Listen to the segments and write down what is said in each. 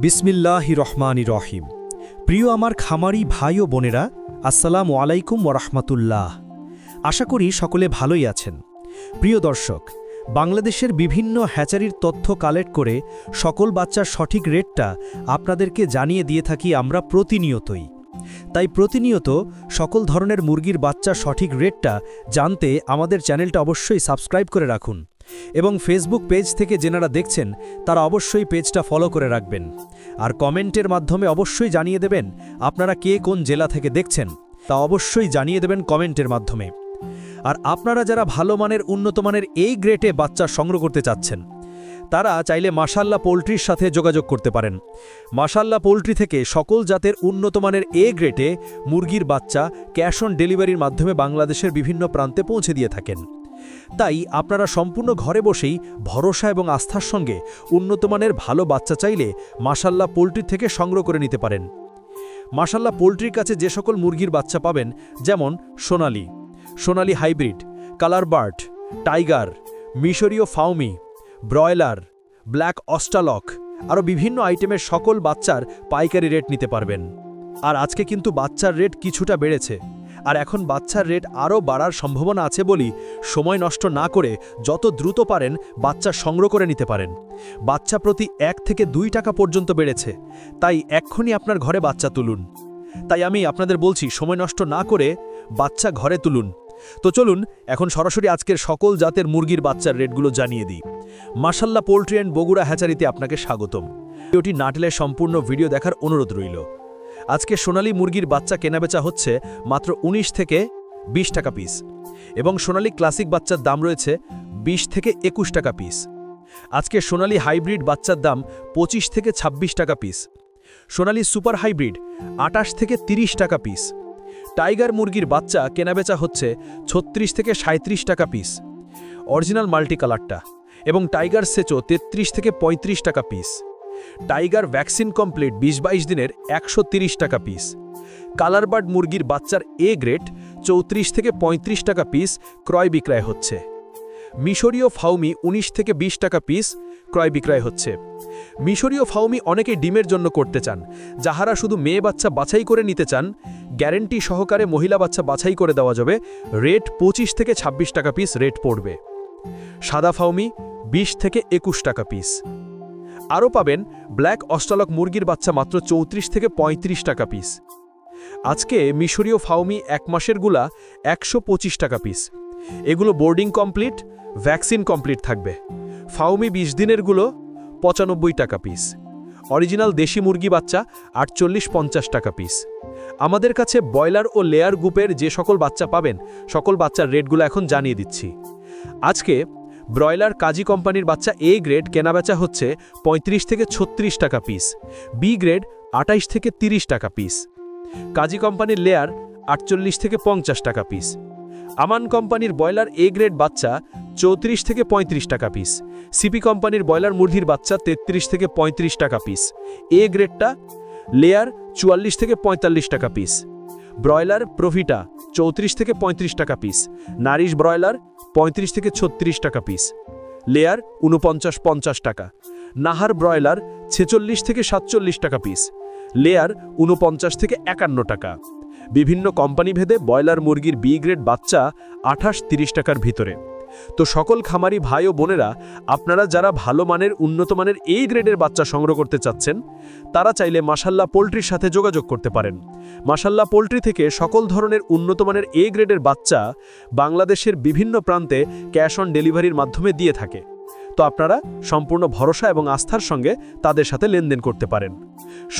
বিসমিল্লাহির রহমানির রহিম। প্রিয় আমার খামারি ভাই ও বোনেরা, আসসালামু আলাইকুম ওয়া রাহমাতুল্লাহ। আশা করি সকলে ভালোই আছেন। প্রিয় দর্শক, বাংলাদেশের বিভিন্ন হ্যাচারির তথ্য কালেক্ট করে সকল বাচ্চার সঠিক রেটটা আপনাদেরকে জানিয়ে দিয়ে থাকি আমরা প্রতিনিয়তই। তাই প্রতিনিয়ত সকল ধরনের মুরগির বাচ্চার সঠিক রেটটা জানতে আমাদের চ্যানেলটা অবশ্যই সাবস্ক্রাইব করে রাখুন এবং ফেসবুক পেজ থেকে যেনারা দেখছেন তারা অবশ্যই পেজটা ফলো করে রাখবেন। আর কমেন্টের মাধ্যমে অবশ্যই জানিয়ে দেবেন আপনারা কে কোন জেলা থেকে দেখছেন, তা অবশ্যই জানিয়ে দেবেন কমেন্টের মাধ্যমে। আর আপনারা যারা ভালো মানের উন্নত মানের এই গ্রেটে বাচ্চা সংগ্রহ করতে চাচ্ছেন তারা চাইলে মাশাল্লাহ পোলট্রির সাথে যোগাযোগ করতে পারেন। মাশাল্লাহ পোলট্রি থেকে সকল জাতের উন্নত মানের এ গ্রেটে মুরগির বাচ্চা ক্যাশ অন ডেলিভারির মাধ্যমে বাংলাদেশের বিভিন্ন প্রান্তে পৌঁছে দিয়ে থাকেন। তাই আপনারা সম্পূর্ণ ঘরে বসেই ভরসা এবং আস্থার সঙ্গে উন্নত মানের ভালো বাচ্চা চাইলে মাশাল্লাহ পোলট্রি থেকে সংগ্রহ করে নিতে পারেন। মাশাল্লাহ পোলট্রির কাছে যে সকল মুরগির বাচ্চা পাবেন, যেমন সোনালি হাইব্রিড, কালার বার্ড, টাইগার, মিশরীয় ফাউমি, ব্রয়লার, ব্ল্যাক অস্ট্রালক, আরও বিভিন্ন আইটেমের সকল বাচ্চার পাইকারি রেট নিতে পারবেন। আর আজকে কিন্তু বাচ্চার রেট কিছুটা বেড়েছে, আর এখন বাচ্চার রেট আরও বাড়ার সম্ভাবনা আছে বলি সময় নষ্ট না করে যত দ্রুত পারেন বাচ্চা সংগ্রহ করে নিতে পারেন। বাচ্চা প্রতি 1 থেকে 2 টাকা পর্যন্ত বেড়েছে, তাই এক্ষুনি আপনার ঘরে বাচ্চা তুলুন। তাই আমি আপনাদের বলছি, সময় নষ্ট না করে বাচ্চা ঘরে তুলুন। তো চলুন এখন সরাসরি আজকের সকল জাতের মুরগির বাচ্চার রেটগুলো জানিয়ে দিই। মাশাল্লাহ পোলট্রি অ্যান্ড বগুড়া হ্যাচারিতে আপনাকে স্বাগতম। ভিডিওটি না টেলে সম্পূর্ণ ভিডিও দেখার অনুরোধ রইল। আজকে সোনালী মুরগির বাচ্চা কেনাবেচা হচ্ছে মাত্র 19 থেকে 20 টাকা পিস, এবং সোনালী ক্লাসিক বাচ্চার দাম রয়েছে 20 থেকে 21 টাকা পিস। আজকে সোনালী হাইব্রিড বাচ্চার দাম 25 থেকে 26 টাকা পিস। সোনালী সুপার হাইব্রিড 28 থেকে 30 টাকা পিস। টাইগার মুরগির বাচ্চা কেনাবেচা হচ্ছে 36 থেকে 37 টাকা পিস। অরিজিনাল মাল্টি কালারটা এবং টাইগার সেচো 33 থেকে 35 টাকা পিস। টাইগার ভ্যাকসিন কমপ্লিট 20-22 দিনের 130 টাকা পিস। কালার বার্ড মুরগির বাচ্চার এ গ্রেড 34 থেকে 35 টাকা পিস ক্রয় বিক্রয় হচ্ছে। মিশরীয় ফাউমি 19 থেকে 20 টাকা পিস ক্রয় বিক্রয় হচ্ছে। মিশরীয় ফাউমি অনেকেই ডিমের জন্য করতে চান, যাহারা শুধু মেয়ে বাচ্চা বাছাই করে নিতে চান গ্যারেন্টি সহকারে মহিলা বাচ্চা বাছাই করে দেওয়া যাবে। রেট 25 থেকে 26 টাকা পিস রেট পড়বে। সাদা ফাউমি 20 থেকে 21 টাকা পিস। আরও পাবেন ব্ল্যাক অস্ট্রালক মুরগির বাচ্চা মাত্র 34 থেকে 35 টাকা পিস। আজকে মিশরীয় ফাউমি 1 মাসের গুলা 125 টাকা পিস। এগুলো বোর্ডিং কমপ্লিট, ভ্যাকসিন কমপ্লিট থাকবে। ফাউমি 20 দিনের গুলো 95 টাকা পিস। অরিজিনাল দেশি মুরগি বাচ্চা 48-50 টাকা পিস। আমাদের কাছে ব্রয়লার ও লেয়ার গ্রুপের যে সকল বাচ্চা পাবেন সকল বাচ্চার রেটগুলো এখন জানিয়ে দিচ্ছি। আজকে ব্রয়লার কাজী কোম্পানির বাচ্চা এ গ্রেড কেনাবেচা হচ্ছে 35 থেকে 36 টাকা পিস। বি গ্রেড 28 থেকে 30 টাকা পিস। কাজী কোম্পানির লেয়ার 48 থেকে 50 টাকা পিস। আমান কোম্পানির ব্রয়লার এ গ্রেড বাচ্চা 34 থেকে 35 টাকা পিস। সিপি কোম্পানির ব্রয়লার মুরগির বাচ্চা 33 থেকে 35 টাকা পিস। এ গ্রেডটা লেয়ার 44 থেকে 45 টাকা পিস। ব্রয়লার প্রভিটা 34 থেকে 35 টাকা পিস। নারিশ ব্রয়লার 35 থেকে 36 টাকা পিস। লেয়ার 49-50 টাকা। নাহার ব্রয়লার 46 থেকে 47 টাকা পিস। লেয়ার 49 থেকে 51 টাকা। বিভিন্ন কোম্পানি ভেদে ব্রয়লার মুরগির বি গ্রেড বাচ্চা 28-30 টাকার ভিতরে। তো সকল খামারি ভাই ও বোনেরা, আপনারা যারা ভালো মানের উন্নত মানের এই গ্রেডের বাচ্চা সংগ্রহ করতে চাচ্ছেন তারা চাইলে মাশাল্লাহ পোলট্রির সাথে যোগাযোগ করতে পারেন। মাশাল্লাহ পোলট্রি থেকে সকল ধরনের উন্নত মানের এ গ্রেডের বাচ্চা বাংলাদেশের বিভিন্ন প্রান্তে ক্যাশ অন ডেলিভারির মাধ্যমে দিয়ে থাকে। তো আপনারা সম্পূর্ণ ভরসা এবং আস্থার সঙ্গে তাদের সাথে লেনদেন করতে পারেন।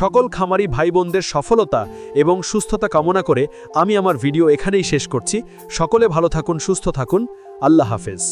সকল খামারি ভাই বোনদের সফলতা এবং সুস্থতা কামনা করে আমি আমার ভিডিও এখানেই শেষ করছি। সকলে ভালো থাকুন, সুস্থ থাকুন। আল্লাহ হাফেজ।